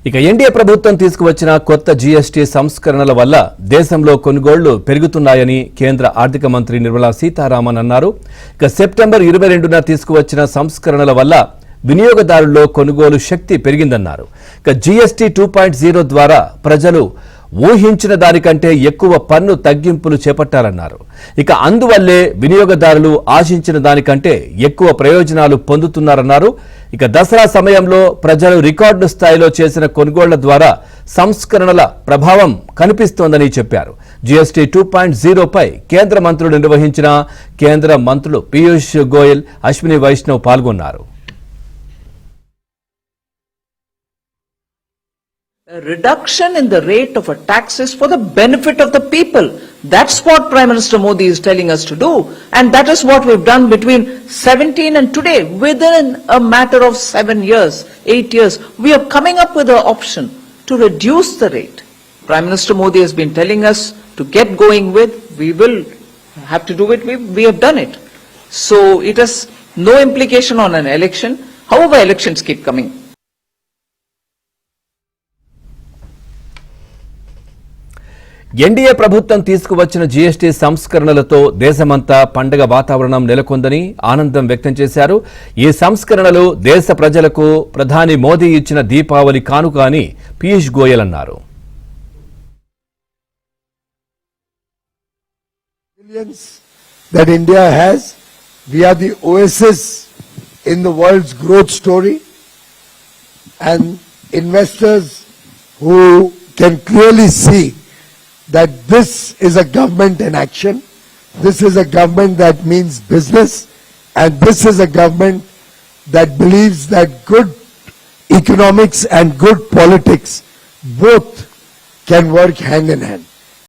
ఇక ఎన్డీఏ ప్రభుత్వం తీసుకువచ్చిన కొత్త జీఎస్టీ సంస్కరణల వల్ల దేశంలో కొనుగోళ్లు పెరుగుతున్నాయని కేంద్ర ఆర్థిక మంత్రి నిర్మలా సీతారామన్ అన్నారు. ఇక సెప్టెంబర్ 22న తీసుకువచ్చిన సంస్కరణల వల్ల వినియోగదారుల్లో కొనుగోలు శక్తి పెరిగిందన్నారు. ఇక జీఎస్టీ 2.0 ద్వారా ప్రజలు ఊహించిన దానికంటే ఎక్కువ పన్ను తగ్గింపులు చేపట్టారన్నారు. ఇక అందువల్లే వినియోగదారులు ఆశించిన దానికంటే ఎక్కువ ప్రయోజనాలు పొందుతున్నారన్నారు. ఇక దసరా సమయంలో ప్రజలు రికార్డు స్థాయిలో చేసిన కొనుగోళ్ల ద్వారా సంస్కరణల ప్రభావం కనిపిస్తోందని చెప్పారు. జీఎస్టీ 2.0 పై కేంద్ర మంత్రులు నిర్వహించిన కేంద్ర మంత్రులు పీయూష్ గోయల్, అశ్విని వైష్ణవ్ పాల్గొన్నారు. A reduction in the rate of a tax is for the benefit of the people. That's what Prime Minister Modi is telling us to do. And that is what we've done between 17 and today. Within a matter of 7 years, 8 years, we are coming up with an option to reduce the rate. Prime Minister Modi has been telling us to get going with, we will have to do it, we have done it. So it has no implication on an election. However, elections keep coming. NDA ప్రభుత్వం తీసుకువచ్చిన GST సంస్కరణలతో దేశమంతా పండుగ వాతావరణం నెలకొందని ఆనందం వ్యక్తం చేశారు. ఈ సంస్కరణలు దేశ ప్రజలకు ప్రధాని మోదీ ఇచ్చిన దీపావళి కానుక అని పీయూష్ గోయల్ అన్నారు. That India has, we are the oasis in the world's growth story, and investors who can clearly see that this is a government in action, this is a government that means business, and this is a government that believes that good economics and good politics both can work hand in hand.